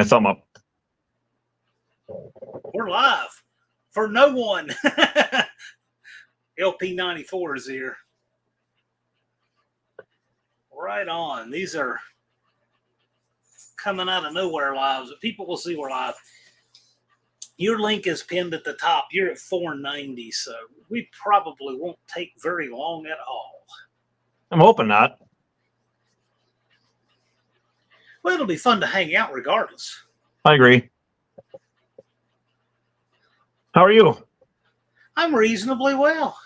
my thumb up. We're live for no one. LP94 is here. Right on. These are coming out of nowhere lives, but people will see we're live. Your link is pinned at the top. You're at 490, so we probably won't take very long at all. I'm hoping not. Well, it'll be fun to hang out regardless. I agree. How are you? I'm reasonably well.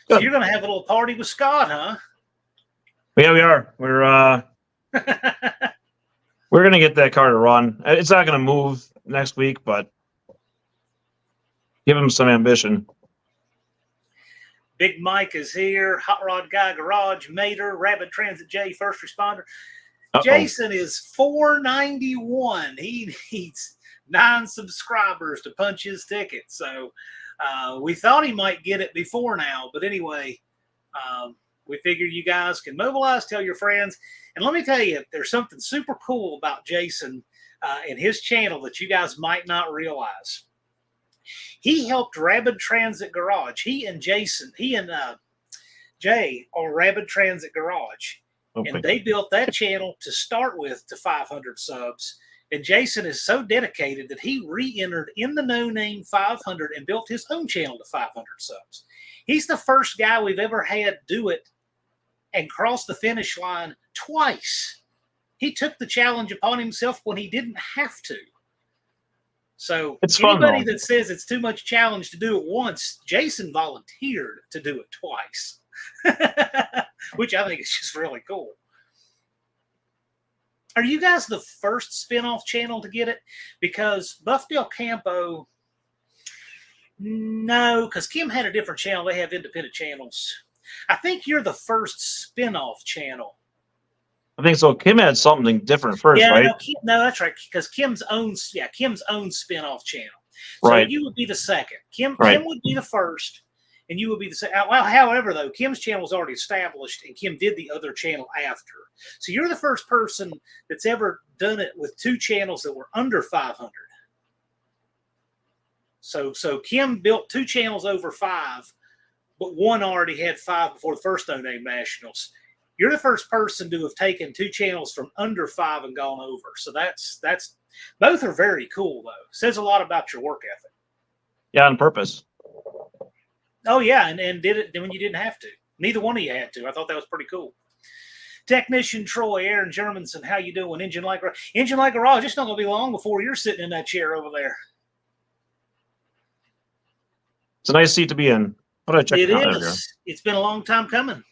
Good. So you're going to have a little party with Scott, huh? Yeah, we are. We're we're going to get that car to run. It's not going to move next week, but give him some ambition. Big Mike is here. Hot Rod Guy Garage, Mater, Rapid Transit J, First Responder. Jason is 491. He needs 9 subscribers to punch his ticket. So we thought he might get it before now. But anyway, we figured you guys can mobilize, tell your friends. And let me tell you, there's something super cool about Jason and his channel that you guys might not realize. He helped Rapid Transit Garage. He and Jay are Rapid Transit Garage. Okay. And they built that channel to start with to 500 subs. And Jason is so dedicated that he re-entered in the no-name 500 and built his own channel to 500 subs. He's the first guy we've ever had do it and cross the finish line twice. He took the challenge upon himself when he didn't have to. So it's anybody fun, that says it's too much challenge to do it once, Jason volunteered to do it twice, which I think is just really cool. Are you guys the first spin-off channel to get it? Because Buff Del Campo, no, because Kim had a different channel. They have independent channels. I think you're the first spin-off channel. I think so. Kim had something different first, right? No, that's right. Because Kim's own spin-off channel. So right. You would be the second. Kim would be the first, and you would be the second. Well, however, though, Kim's channel was already established, and Kim did the other channel after. So you're the first person that's ever done it with 2 channels that were under 500. So Kim built 2 channels over 5, but one already had 5 before the first No Name Nationals. You're the first person to have taken 2 channels from under 5 and gone over. So that's both are very cool, though. Says a lot about your work ethic. Yeah, on purpose. Oh, yeah, and did it when you didn't have to. Neither one of you had to. I thought that was pretty cool. Technician Troy, Aaron Germanson, how you doing? Engine Like Garage, it's not going to be long before you're sitting in that chair over there. It's a nice seat to be in. What did I check? It is. It's been a long time coming.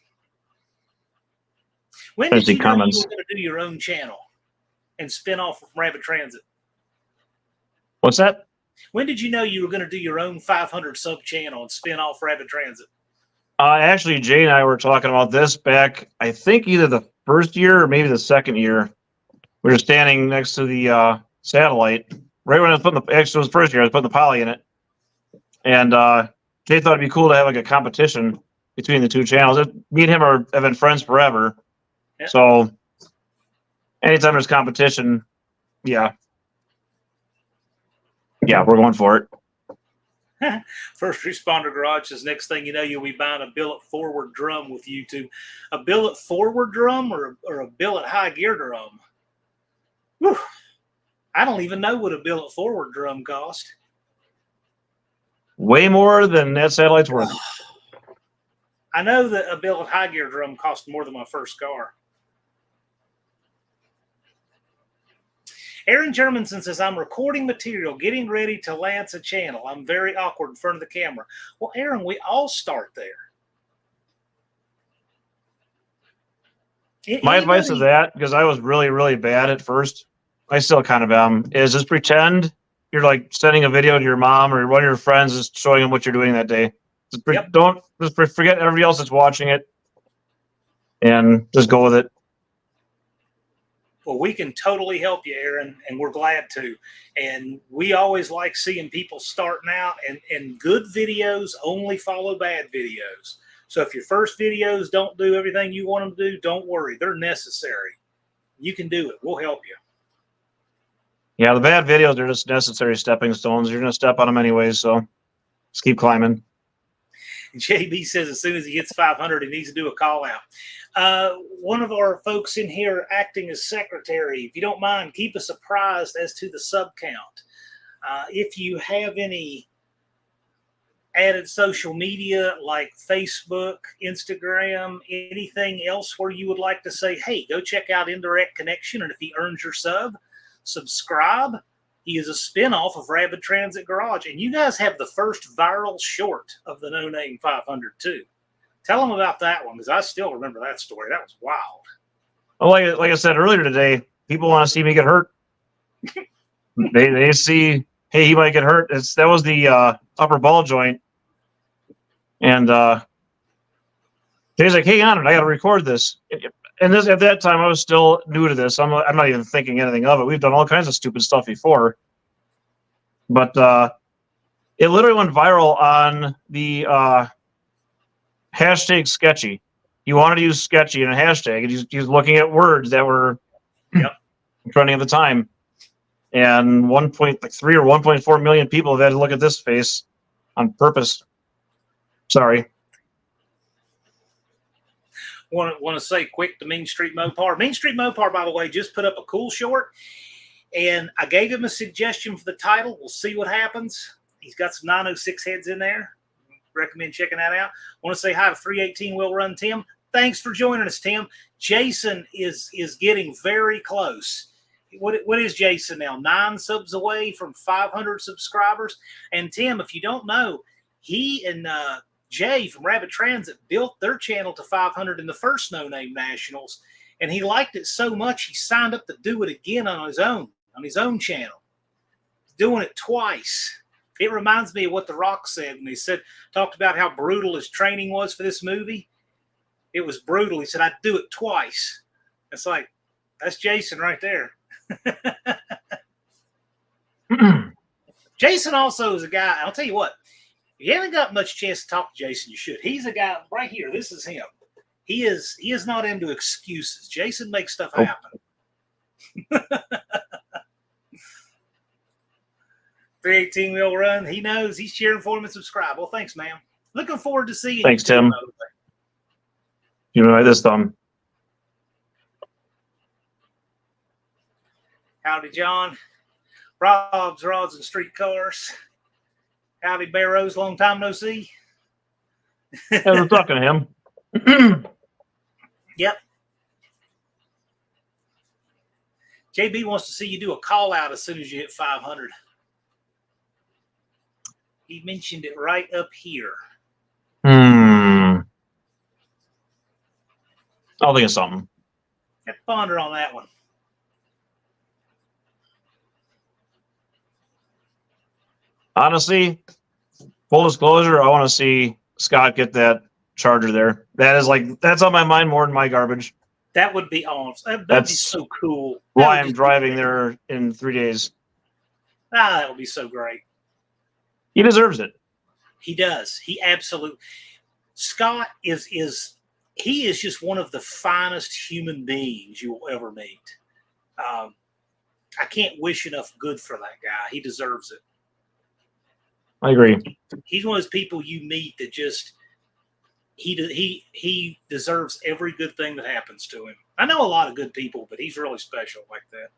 When did you know you were going to do your own channel and spin off from Rapid Transit? What's that? When did you know you were going to do your own 500 sub channel and spin off Rapid Transit? Actually, Jay and I were talking about this back, I think either the first year or maybe the second year. We were standing next to the satellite right when I was putting actually it was the first year I was putting the poly in it. And Jay thought it'd be cool to have like a competition between the 2 channels. Me and him have been friends forever. Yeah. So anytime there's competition, yeah, we're going for it. First Responder Garage says next thing you know, you'll be buying a billet forward drum with YouTube. A billet forward drum or a billet high gear drum? Whew. I don't even know what a billet forward drum cost. Way more than that satellite's worth. I know that a billet high gear drum cost more than my first car. Aaron Germanson says, I'm recording material, getting ready to lance a channel. I'm very awkward in front of the camera. Well, Aaron, we all start there. My advice is that, because I was really, really bad at first, I still kind of am, is just pretend you're like sending a video to your mom or one of your friends, just showing them what you're doing that day. Don't just forget everybody else that's watching it and just go with it. Well, we can totally help you, Aaron, and we're glad to. And we always like seeing people starting out, and good videos only follow bad videos. So if your first videos don't do everything you want them to do, don't worry. They're necessary. You can do it. We'll help you. Yeah, the bad videos are just necessary stepping stones. You're gonna step on them anyways, so just keep climbing. JB says as soon as he hits 500, he needs to do a call out. One of our folks in here acting as secretary, if you don't mind, keep us apprised as to the sub count. If you have any added social media like Facebook, Instagram, anything else where you would like to say, hey, go check out Indirect Connection, and if he earns your sub, subscribe. He is a spinoff of Rapid Transit Garage, and you guys have the first viral short of the No Name 500 too. Tell them about that one, because I still remember that story. That was wild. Well, like I said earlier today, people want to see me get hurt. they see, hey, he might get hurt. That was the upper ball joint, and Jay's like, hey, on it, I got to record this. And at that time, I was still new to this. I'm not even thinking anything of it. We've done all kinds of stupid stuff before, but it literally went viral on the hashtag sketchy. He wanted to use sketchy in a hashtag, and he's looking at words that were trending at the time. And 1.3 or 1.4 million people have had to look at this face on purpose. Sorry. Want to say quick to Mean Street Mopar. Mean Street Mopar, by the way, just put up a cool short, and I gave him a suggestion for the title. We'll see what happens. He's got some 906 heads in there. Recommend checking that out. Want to say hi to 318 Will Run Tim. Thanks for joining us, Tim. Jason is getting very close. What is Jason now? 9 subs away from 500 subscribers. And Tim, if you don't know, he and Jay from Rapid Transit built their channel to 500 in the first No Name Nationals, and he liked it so much he signed up to do it again on his own channel. He's doing it twice. It reminds me of what The Rock said when he talked about how brutal his training was for this movie. It was brutal. He said, I'd do it twice. It's like, that's Jason right there. Jason also is a guy, I'll tell you what, if you haven't got much chance to talk to Jason, you should. He's a guy right here. This is him. He is not into excuses. Jason makes stuff happen. 318 Will Run. He knows. He's cheering for him and subscribe. Well, thanks, man. Looking forward to seeing you. Thanks, Tim. You know this thumb. Howdy, John. Rob's Rods and Streetcars. Howdy, Barrows. Long time no see. I was talking to him. Yep. JB wants to see you do a call out as soon as you hit 500. He mentioned it right up here. I'll think of something. Have to ponder on that one. Honestly, full disclosure, I want to see Scott get that Charger there. That's on my mind more than my garbage. That would be awesome. That'd be so cool. Why I'm driving there in 3 days. That would be so great. He deserves it. He does. He absolutely. Scott is just one of the finest human beings you will ever meet. I can't wish enough good for that guy. He deserves it. I agree. He's one of those people you meet that just he deserves every good thing that happens to him. I know a lot of good people, but he's really special like that.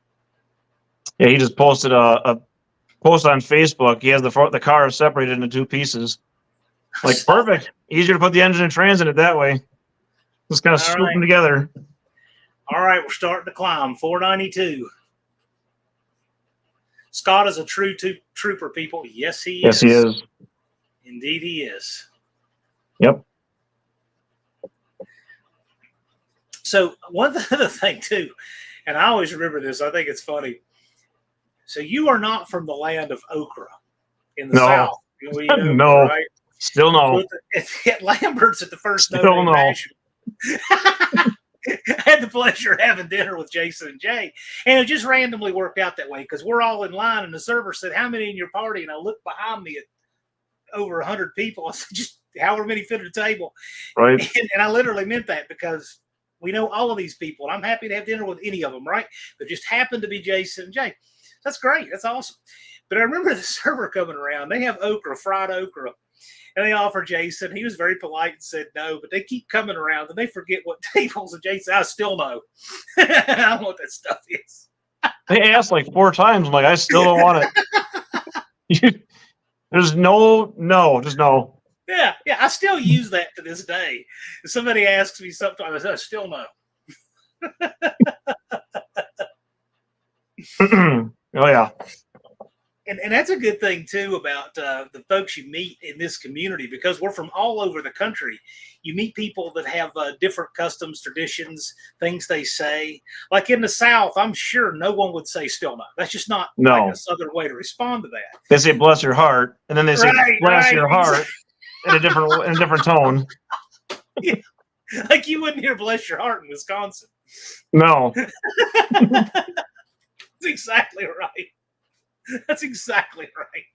Yeah, he just posted a post on Facebook. He has the car separated into 2 pieces. Like, perfect. Easier to put the engine in transit it that way. Just kind of swoop them together. All right, we're starting to climb. 492. Scott is a true trooper, people. Yes, he is. Yes, he is. Indeed, he is. Yep. So one other thing, too, and I always remember this. I think it's funny. So you are not from the land of okra in the South. No. Right? Still no. So at Lambert's at the first Still no. I had the pleasure of having dinner with Jason and Jay, and it just randomly worked out that way because we're all in line, and the server said, "How many in your party?" And I looked behind me at over 100 people. I said, "Just however many fit at the table." Right. And I literally meant that because we know all of these people, and I'm happy to have dinner with any of them, right? But just happened to be Jason and Jay. That's great. That's awesome. But I remember the server coming around. They have okra, fried okra. And they offered Jason. He was very polite and said no, but they keep coming around and they forget what tables. And Jason, I still know. I don't know what that stuff is. They asked like 4 times. I'm like, I still don't want it. There's no, just no. Yeah, I still use that to this day. If somebody asks me something, I still know. Oh, yeah. And that's a good thing, too, about the folks you meet in this community, because we're from all over the country. You meet people that have different customs, traditions, things they say. Like in the South, I'm sure no one would say still no. That's just not like a Southern way to respond to that. They say bless your heart, and then they say bless your heart in a different tone. Yeah. Like you wouldn't hear bless your heart in Wisconsin. No. That's exactly right. That's exactly right.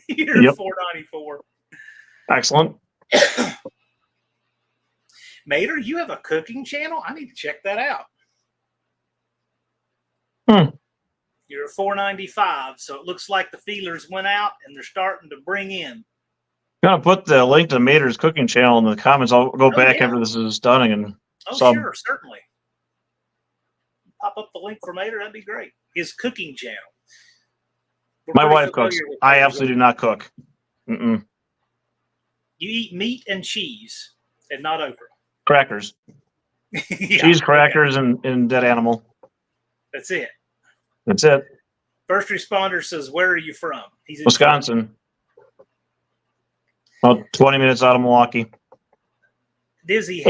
You're 494. Excellent. Mater, you have a cooking channel? I need to check that out. You're 495, so it looks like the feelers went out and they're starting to bring in. I'm going to put the link to Mater's cooking channel in the comments. I'll go back after this is done and sure, certainly. Pop up the link for Mater, that'd be great. His cooking channel. My wife cooks. I absolutely do not cook. You eat meat and cheese and not okra. Crackers. Cheese, crackers, and dead animal. That's it. That's it. First responder says, where are you from? He's in Wisconsin. About 20 minutes out of Milwaukee. Dizzy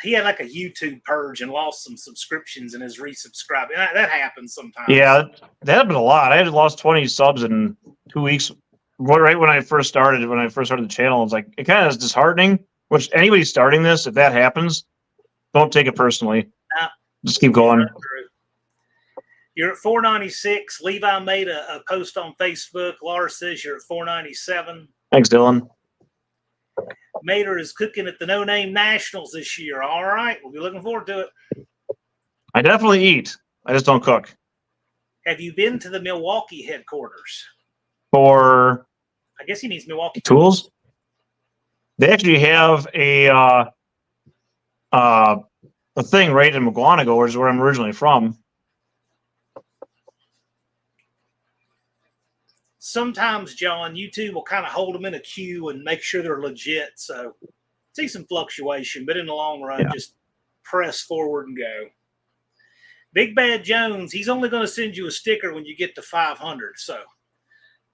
he had like a YouTube purge and lost some subscriptions and is resubscribing. That happens sometimes. Yeah, that happened a lot. I had lost 20 subs in 2 weeks. Right when I first started the channel, it's like it kind of is disheartening. Which anybody starting this, if that happens, don't take it personally. Just keep going. You're at 496. Levi made a post on Facebook. Laura says you're at 497. Thanks, Dylan. Mater is cooking at the No Name Nationals this year. All right. We'll be looking forward to it. I definitely eat. I just don't cook. Have you been to the Milwaukee headquarters? For? I guess he means Milwaukee Tools. They actually have a thing right in McGuanago, which is where I'm originally from. Sometimes, John, YouTube will kind of hold them in a queue and make sure they're legit. So see some fluctuation, but in the long run, just press forward and go. Big Bad Jones, he's only going to send you a sticker when you get to 500. So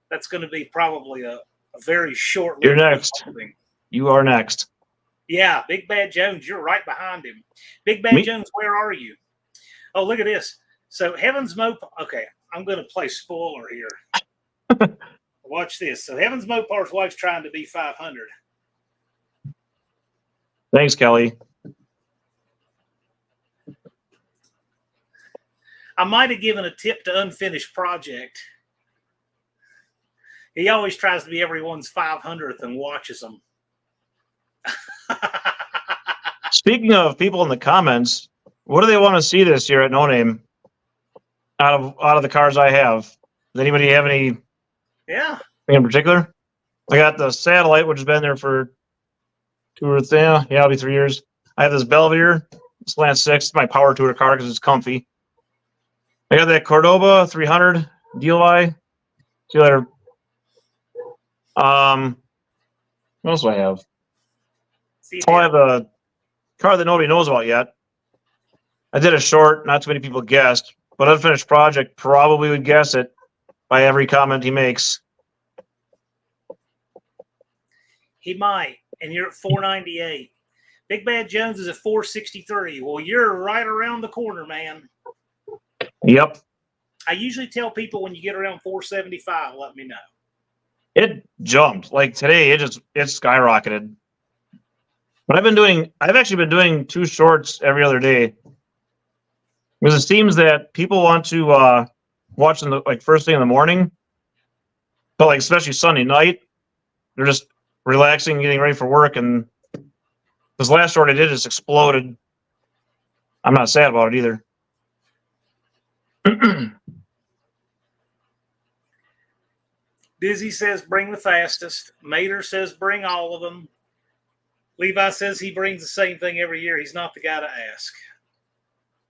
that's going to be probably a very short. You're next. You are next. Yeah, Big Bad Jones, you're right behind him. Big Bad Jones, where are you? Oh, look at this. So Heaven's Mopar. Okay, I'm going to play spoiler here. Watch this. So Heaven's Mopar's wife's trying to be 500. Thanks, Kelly. I might have given a tip to Unfinished Project. He always tries to be everyone's 500th and watches them. Speaking of people in the comments, what do they want to see this year at No Name? Out of the cars I have, does anybody have any? Yeah. In particular, I got the Satellite, which has been there for 2 or 3. Yeah, it'll be 3 years. I have this Belvedere, Slant 6, my power tour car because it's comfy. I got that Cordoba 300 DLI. See you later. What else do I have? I have a car that nobody knows about yet. I did a short, not too many people guessed, but Unfinished Project probably would guess it by every comment he makes. He might, and you're at 498. Big Bad Jones is at 463. Well, you're right around the corner, man. Yep. I usually tell people when you get around 475, let me know. It jumped. Like today, it skyrocketed. But I've actually been doing 2 shorts every other day. Because it seems that people want to watch them first thing in the morning. But especially Sunday night, they're just relaxing, getting ready for work, and this last short I did just exploded. I'm not sad about it either. Dizzy says bring the fastest. Mater says bring all of them. Levi says he brings the same thing every year. He's not the guy to ask.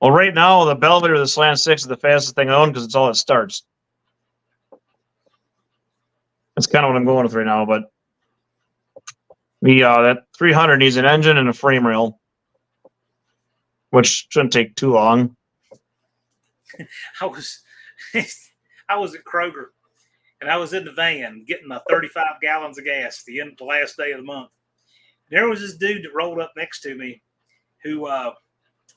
Well, right now, the Belvedere, the Slant 6 is the fastest thing I own because it's all that starts. That's kind of what I'm going with right now, but that 300 needs an engine and a frame rail, which shouldn't take too long. I was at Kroger, and I was in the van getting my 35 gallons of gas the last day of the month. And there was this dude that rolled up next to me who, I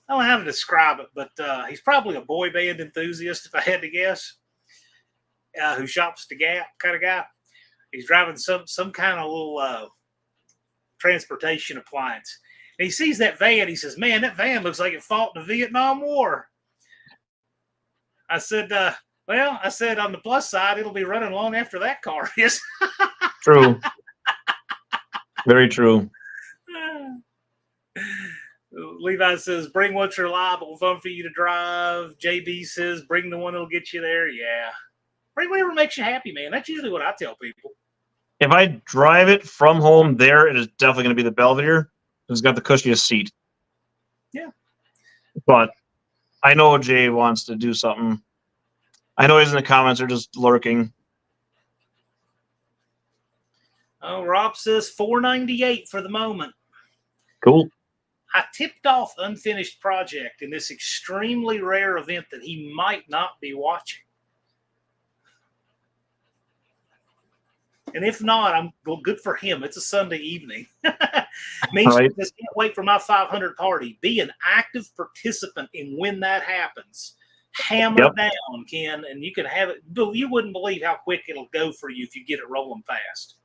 don't know how to describe it, but he's probably a boy band enthusiast, if I had to guess, who shops the Gap kind of guy. He's driving some kind of little transportation appliance. And he sees that van. He says, man, that van looks like it fought in the Vietnam War. I said, well, I said, on the plus side, it'll be running long after that car is. True. Very true. Levi says, bring what's reliable, fun for you to drive. JB says, bring the one that'll get you there. Yeah. Bring whatever makes you happy, man. That's usually what I tell people. If I drive it from home there, it is definitely going to be the Belvedere. It's got the cushiest seat. Yeah. But I know Jay wants to do something. I know he's in the comments. They're just lurking. Oh, Rob says $498 for the moment. Cool. I tipped off Unfinished Project in this extremely rare event that he might not be watching. And if not, good for him. It's a Sunday evening. Means right. You just can't wait for my 500 party. Be an active participant in when that happens. Hammer down, Ken, and you can have it. You wouldn't believe how quick it'll go for you if you get it rolling fast.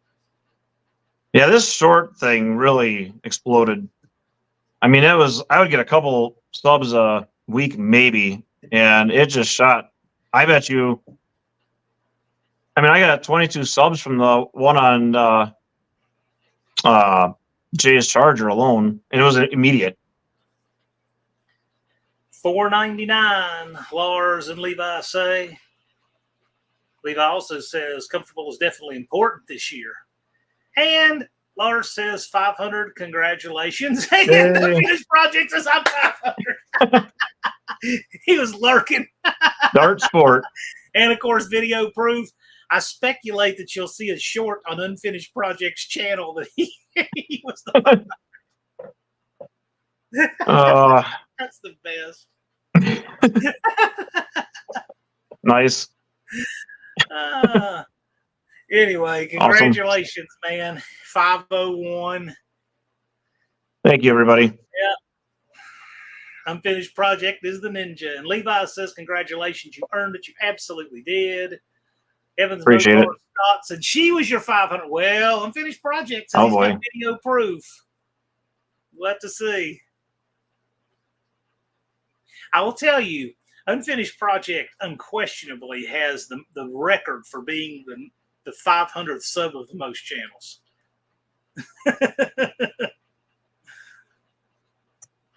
Yeah, this short thing really exploded. I mean, I would get a couple subs a week maybe, and it just shot. I bet you. I mean, I got 22 subs from the one on Jay's Charger alone, and it was immediate. $4.99, Lars and Levi say. Levi also says comfortable is definitely important this year. And Lars says 500, congratulations. And the finished project says I'm 500. He was lurking. Dart sport. And of course, video proof. I speculate that you'll see a short on Unfinished Project's channel that he was the That's the best. Nice. Anyway, congratulations, awesome. Man. 501. Thank you, everybody. Yeah. Unfinished Project is the ninja. And Levi says, congratulations. You earned it. You absolutely did. Evans appreciate it. Scott said she was your 500. Well, Unfinished Project says he's got video proof. We'll have to see. I will tell you, Unfinished Project unquestionably has the record for being the 500th sub of the most channels.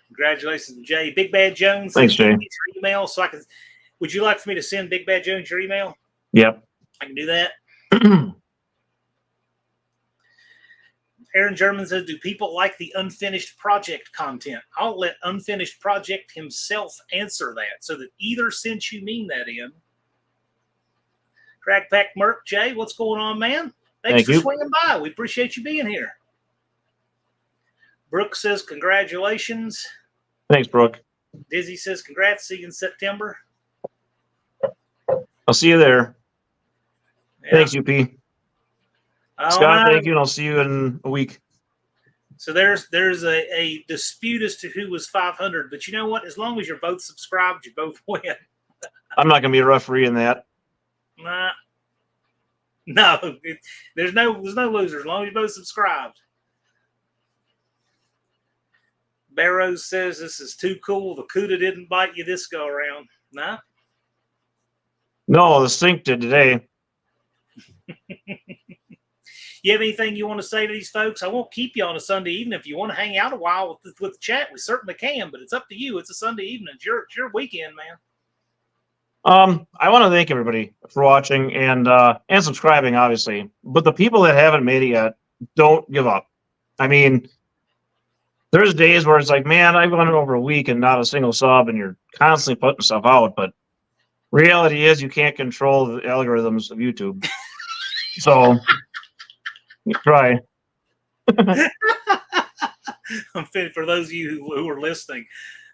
Congratulations, Jay. Big Bad Jones. Thanks, Jay. Your email so I can. Would you like for me to send Big Bad Jones your email? Yep. I can do that. Aaron German says, do people like the Unfinished Project content? I'll let Unfinished Project himself answer that so that either sense you mean that in. Crack Pack Merc, Jay, what's going on, man? Thanks for swinging by. We appreciate you being here. Brooke says, congratulations. Thanks, Brooke. Dizzy says, congrats. See you in September. I'll see you there. Yeah. Thanks, UP. Scott, thank you, and I'll see you in a week. So there's a dispute as to who was 500, but you know what? As long as you're both subscribed, you both win. I'm not going to be a referee in that. Nah. No, there's no losers as long as you're both subscribed. Barrows says this is too cool. The CUDA didn't bite you this go around. Nah. No, the Sync did today. You have anything you want to say to these folks? I won't keep you on a Sunday evening. If you want to hang out a while with the chat, we certainly can, but it's up to you. It's a Sunday evening. It's your weekend, man. I want to thank everybody for watching and subscribing, obviously. But the people that haven't made it yet, don't give up. I mean, there's days where it's like, man, I've gone over a week and not a single sub, and you're constantly putting stuff out. But reality is, you can't control the algorithms of YouTube. So you try. Unfinished, for those of you who are listening,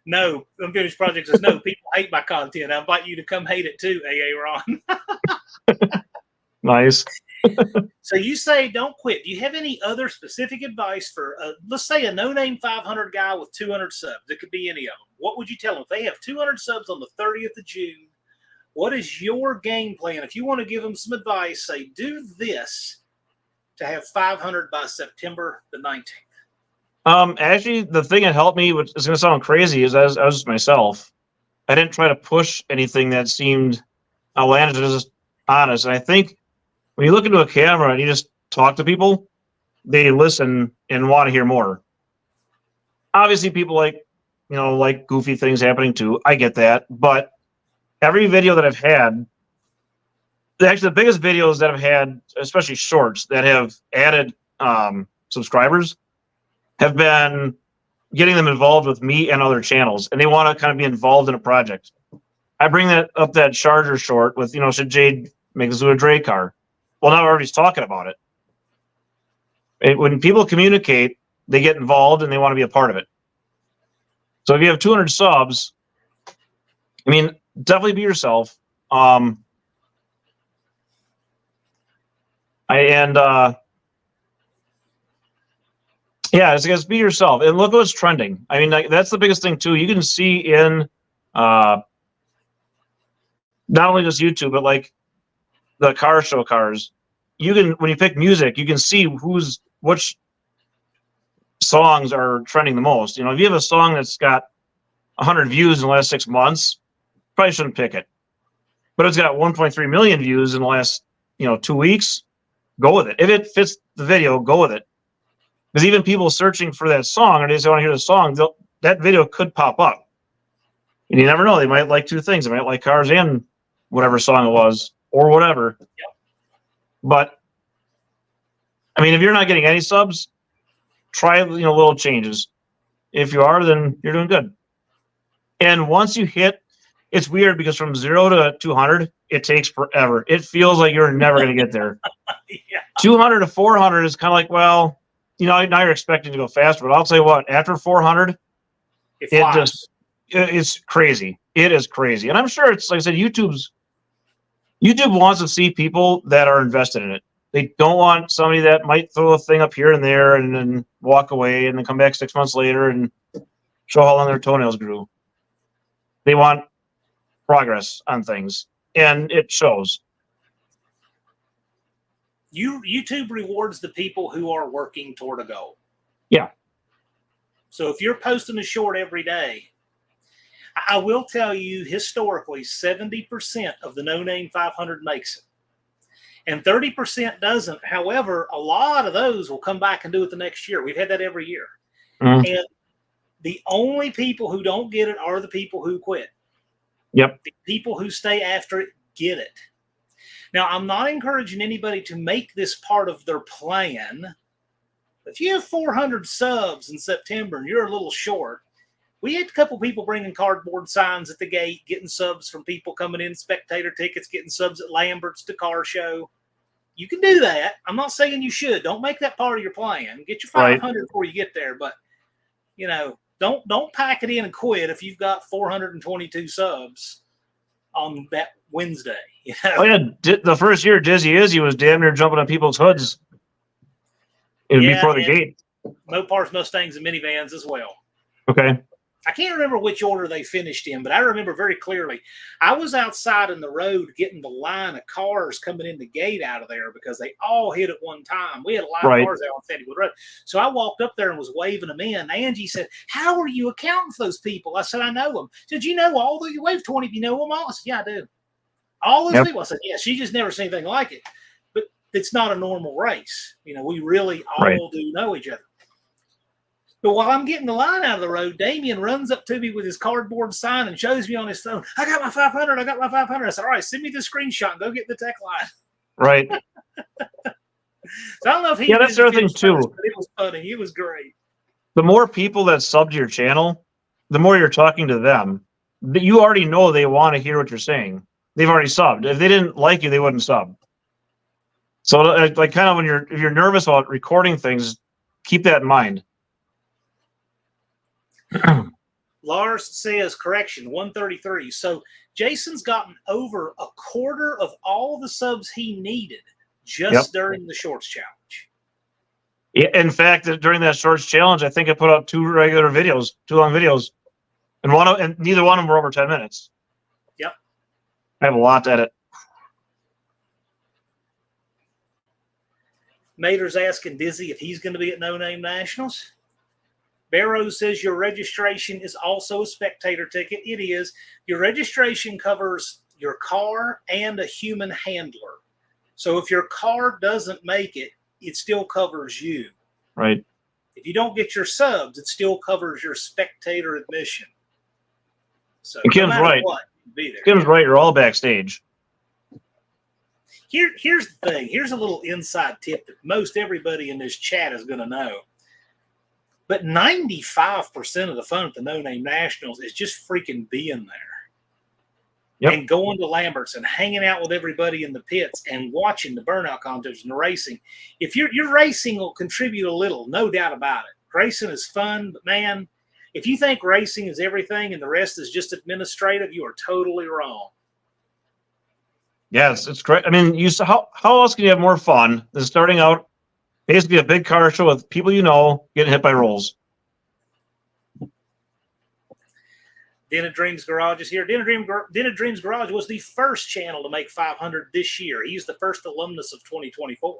no, Unfinished Projects is no, people hate my content. I invite you to come hate it too, AHRA. Nice. So you say don't quit. Do you have any other specific advice for, let's say, a no-name 500 guy with 200 subs? It could be any of them. What would you tell them? If they have 200 subs on the 30th of June, what is your game plan? If you want to give them some advice, say, do this to have 500 by September the 19th. Actually, the thing that helped me, which is going to sound crazy, is I was just myself. I didn't try to push anything that seemed outlandish. I was just honest. And I think when you look into a camera and you just talk to people, they listen and want to hear more. Obviously, people like goofy things happening too. I get that. But every video that I've had, actually the biggest videos that I've had, especially shorts that have added subscribers, have been getting them involved with me and other channels, and they want to kind of be involved in a project. I bring that Charger short with, should Jade make this a Dre car? Well, now everybody's talking about it. When people communicate, they get involved and they want to be a part of it. So if you have 200 subs, I mean, definitely be yourself. Yeah, it's just be yourself and look what's trending. I mean, that's the biggest thing too. You can see in not only just YouTube, but like the car show cars. You can, when you pick music, you can see which songs are trending the most. If you have a song that's got 100 views in the last 6 months, probably shouldn't pick it. But it's got 1.3 million views in the last 2 weeks. Go with it. If it fits the video, go with it. Because even people searching for that song, or they just want to hear the song, that video could pop up. And you never know. They might like two things. They might like cars and whatever song it was, or whatever. Yep. But, I mean, if you're not getting any subs, try little changes. If you are, then you're doing good. And once you hit, it's weird because from 0 to 200, it takes forever. It feels like you're never going to get there. Yeah. 200 to 400 is kind of like, well, now you're expecting to go faster, but I'll tell you what, after 400, it's crazy. It is crazy. And I'm sure it's, like I said, YouTube wants to see people that are invested in it. They don't want somebody that might throw a thing up here and there and then walk away and then come back 6 months later and show how long their toenails grew. They want progress on things, and it shows. YouTube rewards the people who are working toward a goal. Yeah. So if you're posting a short every day, I will tell you historically 70% of the no-name 500 makes it. And 30% doesn't. However, a lot of those will come back and do it the next year. We've had that every year. Mm-hmm. And the only people who don't get it are the people who quit. Yep. The people who stay after it get it. Now, I'm not encouraging anybody to make this part of their plan. If you have 400 subs in September and you're a little short, we had a couple people bringing cardboard signs at the gate, getting subs from people coming in, spectator tickets, getting subs at Lambert's to car show. You can do that. I'm not saying you should. Don't make that part of your plan. Get your 500 before you get there. But, don't pack it in and quit if you've got 422 subs on that Wednesday. Oh yeah, the first year Dizzy Izzy was damn near jumping on people's hoods before the gate. Mopar's, Mustangs, and minivans as well. Okay. I can't remember which order they finished in, but I remember very clearly. I was outside in the road getting the line of cars coming in the gate out of there because they all hit at one time. We had a lot of cars out on Sandywood Road. So I walked up there and was waving them in. Angie said, "How are you accounting for those people?" I said, "I know them." She said, "You know all the, you wave 20 if you know them all?" I said, "Yeah, I do." All those people. I said, "Yeah, she just never seen anything like it." But it's not a normal race. We really all do know each other. But while I'm getting the line out of the road, Damien runs up to me with his cardboard sign and shows me on his phone, I got my 500. I got my 500. I said, all right, send me the screenshot and go get the tech line. Right. So I don't know if he Yeah, that's the other thing too. First, but it was funny. It was great. The more people that sub to your channel, the more you're talking to them. You already know they want to hear what you're saying. They've already subbed. If they didn't like you, they wouldn't sub. So, like, kind of if you're nervous about recording things, keep that in mind. Lars says, correction, 133. So Jason's gotten over a quarter of all the subs he needed just during the Shorts Challenge. Yeah, in fact, during that Shorts Challenge, I think I put out 2 regular videos, 2 long videos, and neither one of them were over 10 minutes. Yep. I have a lot to edit. Mater's asking Dizzy if he's going to be at No Name Nationals. Barrow says your registration is also a spectator ticket. It is. Your registration covers your car and a human handler. So if your car doesn't make it, it still covers you. Right. If you don't get your subs, it still covers your spectator admission. So Kim's no matter right. what, be there. Kim's right. You're all backstage. Here's the thing. Here's a little inside tip that most everybody in this chat is going to know. But 95% of the fun at the No Name Nationals is just freaking being there. Yep. And going to Lambert's and hanging out with everybody in the pits and watching the burnout contests and the racing. If your racing will contribute a little, no doubt about it. Racing is fun, but man, if you think racing is everything and the rest is just administrative, you are totally wrong. Yeah, it's great. I mean, how else can you have more fun than starting out basically a big car show with people you know getting hit by rolls? Den of Dreams Garage is here. Den of Dreams Garage was the first channel to make 500 this year. He's the first alumnus of 2024.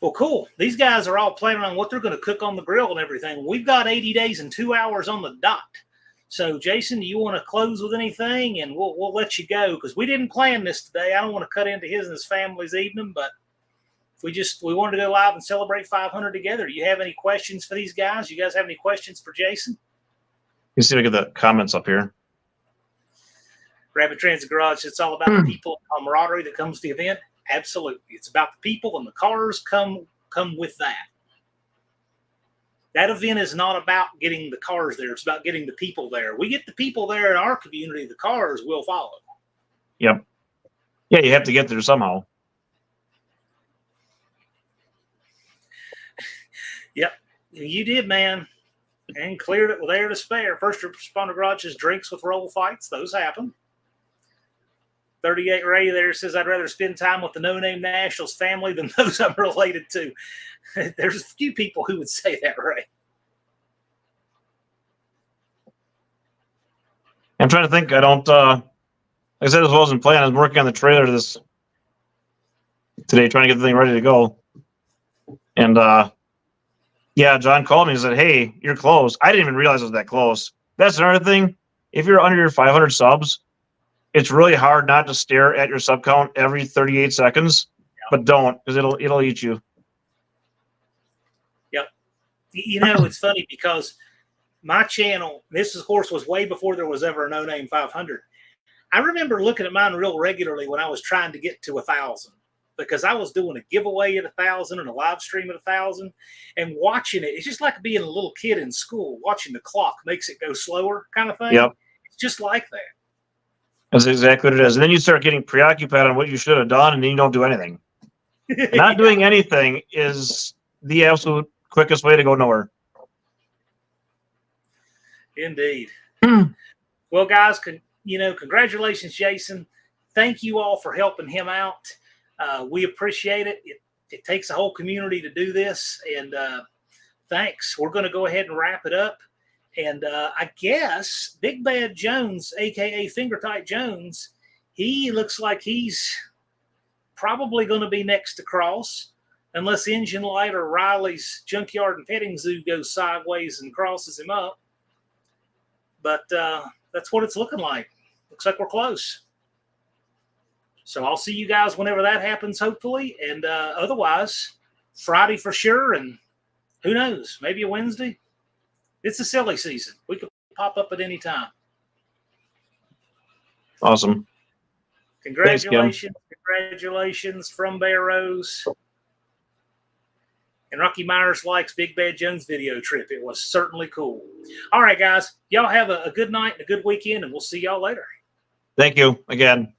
Well, cool. These guys are all planning on what they're going to cook on the grill and everything. We've got 80 days and 2 hours on the dot. So, Jason, do you want to close with anything? And we'll let you go because we didn't plan this today. I don't want to cut into his and his family's evening, but we wanted to go live and celebrate 500 together. Do you have any questions for these guys? You guys have any questions for Jason? You see, look at the comments up here. Rabbit Transit Garage, it's all about the people and camaraderie that comes to the event. Absolutely. It's about the people, and the cars come with that. That event is not about getting the cars there. It's about getting the people there. We get the people there in our community, the cars will follow. Yep. Yeah, you have to get there somehow. Yep. You did, man. And cleared it with air to spare. First Responder Garage's drinks with roll fights. Those happen. 38 Ray there says, I'd rather spend time with the No Name Nationals family than those I'm related to. There's a few people who would say that, Ray. I'm trying to think. I don't, like I said, this wasn't planned. I was working on the trailer today, trying to get the thing ready to go. And, yeah, John called me and said, hey, you're close. I didn't even realize it was that close. That's another thing. If you're under your 500 subs, it's really hard not to stare at your sub count every 38 seconds, but don't, because it'll eat you. Yep. You know, it's funny because my channel, this of course was way before there was ever a No Name 500. I remember looking at mine real regularly when I was trying to get to 1,000 because I was doing a giveaway at 1,000 and a live stream at 1,000 and watching it. It's just like being a little kid in school, watching the clock makes it go slower kind of thing. Yep. It's just like that. That's exactly what it is. And then you start getting preoccupied on what you should have done, and then you don't do anything. Not doing anything is the absolute quickest way to go nowhere. Indeed. Well, guys, congratulations, Jason. Thank you all for helping him out. We appreciate it. It takes a whole community to do this, and thanks. We're going to go ahead and wrap it up. And I guess Big Bad Jones, a.k.a. Finger Tight Jones, he looks like he's probably going to be next to Cross, unless Engine Light or Riley's Junkyard and Petting Zoo goes sideways and crosses him up. But that's what it's looking like. Looks like we're close. So I'll see you guys whenever that happens, hopefully. And otherwise, Friday for sure, and who knows, maybe a Wednesday. It's a silly season. We could pop up at any time. Awesome. Congratulations. Congratulations from Barrows. And Rocky Myers likes Big Bad Jones video trip. It was certainly cool. All right, guys. Y'all have a good night and a good weekend, and we'll see y'all later. Thank you again.